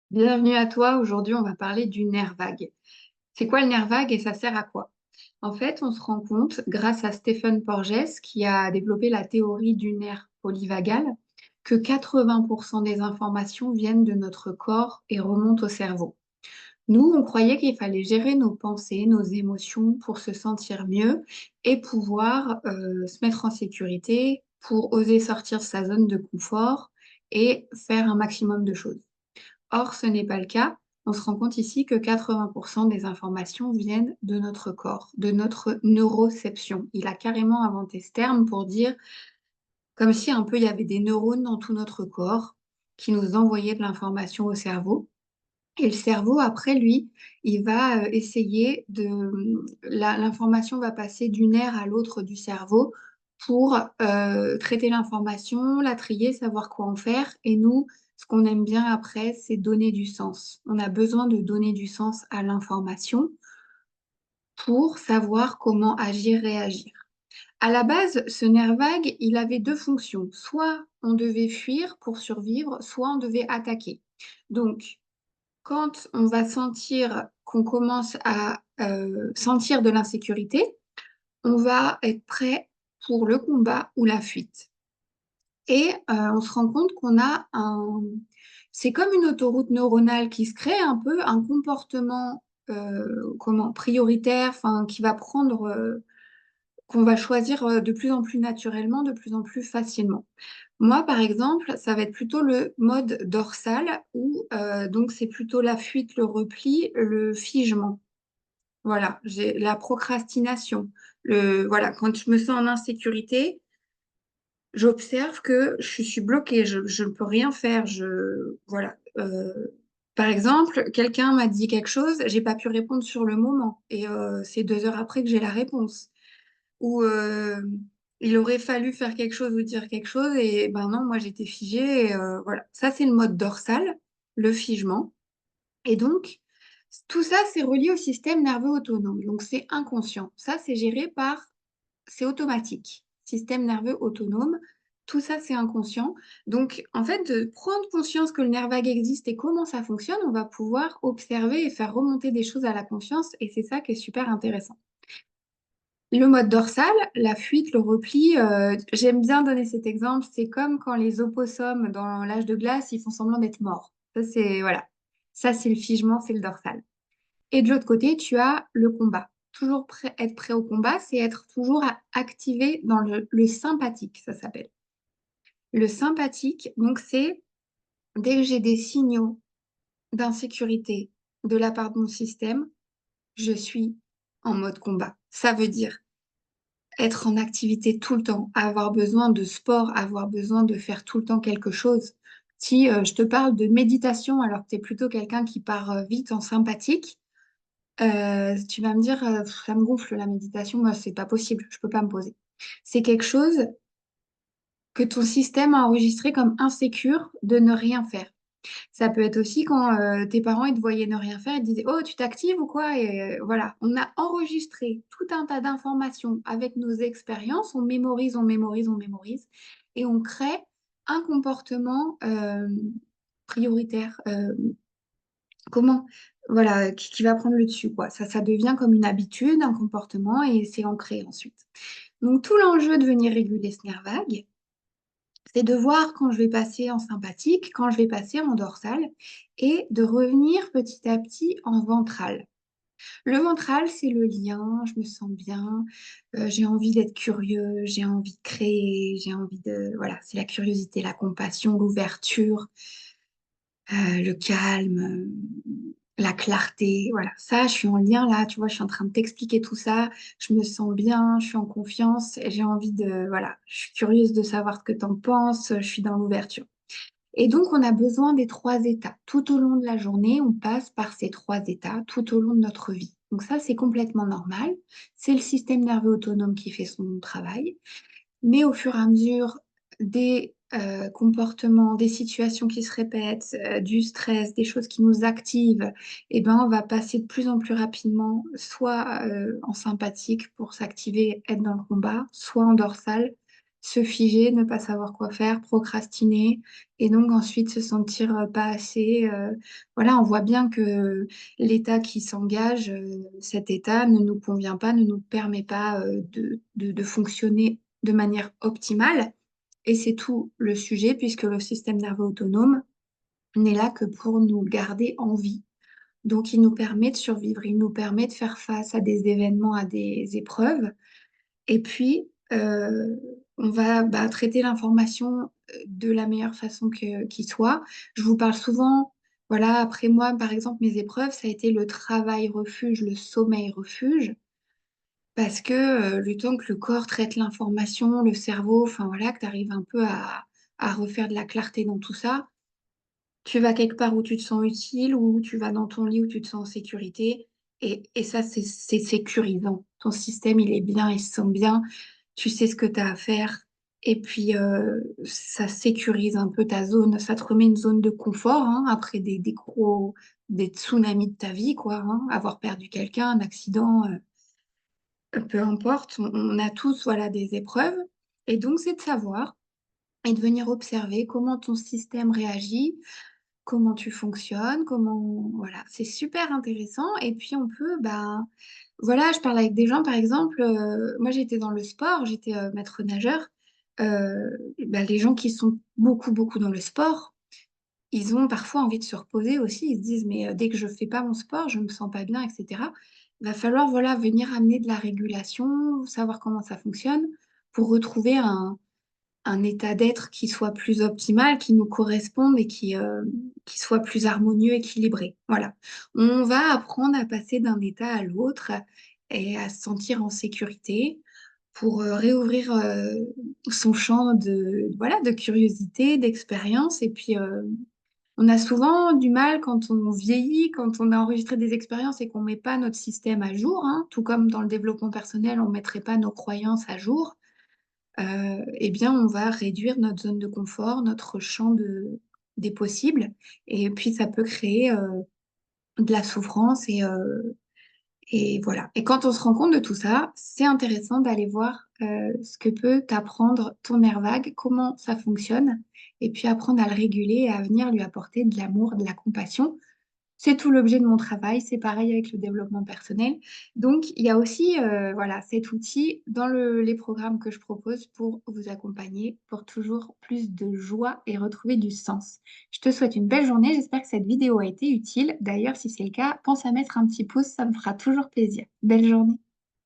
Bienvenue à toi. Aujourd'hui, on va parler du nerf vague. C'est quoi le nerf vague et ça sert à quoi? En fait, on se rend compte, grâce à Stephen Porges, qui a développé la théorie du nerf polyvagal, que 80% des informations viennent de notre corps et remontent au cerveau. Nous, on croyait qu'il fallait gérer nos pensées, nos émotions pour se sentir mieux et pouvoir se mettre en sécurité pour oser sortir de sa zone de confort et faire un maximum de choses. Or, ce n'est pas le cas. On se rend compte ici que 80% des informations viennent de notre corps, de notre neuroception. Il a carrément inventé ce terme pour dire, comme si un peu il y avait des neurones dans tout notre corps qui nous envoyaient de l'information au cerveau. Et le cerveau, après lui, il va essayer l'information va passer d'une aire à l'autre du cerveau pour traiter l'information, la trier, savoir quoi en faire. Et nous, ce qu'on aime bien après, c'est donner du sens. On a besoin de donner du sens à l'information pour savoir comment agir, réagir. À la base, ce nerf vague, il avait deux fonctions. Soit on devait fuir pour survivre, soit on devait attaquer. Donc, quand on va sentir qu'on commence à sentir de l'insécurité, on va être prêt pour le combat ou la fuite. Et on se rend compte qu'on a un... C'est comme une autoroute neuronale qui se crée un peu un comportement prioritaire, enfin, qui va prendre, qu'on va choisir de plus en plus naturellement, de plus en plus facilement. Moi, par exemple, ça va être plutôt le mode dorsal où donc c'est plutôt la fuite, le repli, le figement. Voilà, j'ai la procrastination. Voilà, quand je me sens en insécurité, j'observe que je suis bloquée, je ne peux rien faire. Voilà. Par exemple, quelqu'un m'a dit quelque chose, j'ai pas pu répondre sur le moment, et c'est 2 heures après que j'ai la réponse. Ou il aurait fallu faire quelque chose ou dire quelque chose, et ben non, moi j'étais figée. Et, voilà, ça c'est le mode dorsal, le figement. Et donc, tout ça, c'est relié au système nerveux autonome. Donc, c'est inconscient. Ça, c'est géré par... C'est automatique. Système nerveux autonome. Tout ça, c'est inconscient. Donc, en fait, de prendre conscience que le nerf vague existe et comment ça fonctionne, on va pouvoir observer et faire remonter des choses à la conscience. Et c'est ça qui est super intéressant. Le mode dorsal, la fuite, le repli, j'aime bien donner cet exemple. C'est comme quand les opossums dans l'âge de glace, ils font semblant d'être morts. Ça, c'est voilà. Ça, c'est le figement, c'est le dorsal. Et de l'autre côté, tu as le combat. Toujours prêt, être prêt au combat, c'est être toujours activé dans le sympathique, ça s'appelle. Le sympathique, donc c'est dès que j'ai des signaux d'insécurité de la part de mon système, je suis en mode combat. Ça veut dire être en activité tout le temps, avoir besoin de sport, avoir besoin de faire tout le temps quelque chose. Si je te parle de méditation alors que tu es plutôt quelqu'un qui part vite en sympathique, tu vas me dire, ça me gonfle la méditation, moi, c'est pas possible, je peux pas me poser. C'est quelque chose que ton système a enregistré comme insécure de ne rien faire. Ça peut être aussi quand tes parents ils te voyaient ne rien faire, ils te disaient, oh, tu t'actives ou quoi? Et voilà, on a enregistré tout un tas d'informations avec nos expériences, on mémorise, on mémorise, on mémorise, et on crée un comportement prioritaire. Comment? Voilà, qui va prendre le dessus, quoi. Ça devient comme une habitude, un comportement, et c'est ancré ensuite. Donc, tout l'enjeu de venir réguler ce nerf vague, c'est de voir quand je vais passer en sympathique, quand je vais passer en dorsal, et de revenir petit à petit en ventral. Le ventral, c'est le lien, je me sens bien, j'ai envie d'être curieux, j'ai envie de créer, j'ai envie de... Voilà, c'est la curiosité, la compassion, l'ouverture, le calme, la clarté, voilà. Ça, je suis en lien là, tu vois, je suis en train de t'expliquer tout ça, je me sens bien, je suis en confiance, et j'ai envie de, voilà, je suis curieuse de savoir ce que tu en penses, je suis dans l'ouverture. Et donc, on a besoin des 3 états. Tout au long de la journée, on passe par ces 3 états tout au long de notre vie. Donc ça, c'est complètement normal. C'est le système nerveux autonome qui fait son travail. Mais au fur et à mesure des comportements, des situations qui se répètent, du stress, des choses qui nous activent, eh ben, on va passer de plus en plus rapidement soit en sympathique pour s'activer, être dans le combat, soit en dorsal se figer, ne pas savoir quoi faire, procrastiner, et donc ensuite se sentir pas assez. Voilà, on voit bien que l'état qui s'engage, cet état ne nous convient pas, ne nous permet pas de fonctionner de manière optimale. Et c'est tout le sujet, puisque le système nerveux autonome n'est là que pour nous garder en vie. Donc, il nous permet de survivre, il nous permet de faire face à des événements, à des épreuves. Et puis, on va traiter l'information de la meilleure façon qui soit. Je vous parle souvent, voilà, après moi, par exemple, mes épreuves, ça a été le travail refuge, le sommeil refuge, parce que le temps que le corps traite l'information, le cerveau, enfin voilà, que tu arrives un peu à refaire de la clarté dans tout ça, tu vas quelque part où tu te sens utile, ou tu vas dans ton lit où tu te sens en sécurité. Et ça, c'est sécurisant. Ton système, il est bien, il se sent bien. Tu sais ce que tu as à faire. Et puis, ça sécurise un peu ta zone. Ça te remet une zone de confort, hein, après des tsunamis de ta vie, quoi, hein. Avoir perdu quelqu'un, un accident, peu importe. On a tous, voilà, des épreuves. Et donc, c'est de savoir et de venir observer comment ton système réagit, comment tu fonctionnes, comment... Voilà, c'est super intéressant. Et puis on peut, voilà, je parle avec des gens, par exemple, moi j'étais dans le sport, j'étais maître nageur. Les gens qui sont beaucoup, beaucoup dans le sport, ils ont parfois envie de se reposer aussi. Ils se disent, mais dès que je fais pas mon sport, je me sens pas bien, etc. Il va falloir, voilà, venir amener de la régulation, savoir comment ça fonctionne pour retrouver un état d'être qui soit plus optimal, qui nous corresponde et qui soit plus harmonieux, équilibré. Voilà. On va apprendre à passer d'un état à l'autre et à se sentir en sécurité pour réouvrir son champ voilà, de curiosité, d'expérience. Et puis, on a souvent du mal quand on vieillit, quand on a enregistré des expériences et qu'on ne met pas notre système à jour, hein, tout comme dans le développement personnel, on ne mettrait pas nos croyances à jour. Eh bien, on va réduire notre zone de confort, notre champ des possibles. Et puis, ça peut créer de la souffrance. Et voilà. Et quand on se rend compte de tout ça, c'est intéressant d'aller voir ce que peut t'apprendre ton nerf vague, comment ça fonctionne, et puis apprendre à le réguler et à venir lui apporter de l'amour, de la compassion. C'est tout l'objet de mon travail, c'est pareil avec le développement personnel. Donc, il y a aussi voilà, cet outil dans les programmes que je propose pour vous accompagner pour toujours plus de joie et retrouver du sens. Je te souhaite une belle journée, j'espère que cette vidéo a été utile. D'ailleurs, si c'est le cas, pense à mettre un petit pouce, ça me fera toujours plaisir. Belle journée.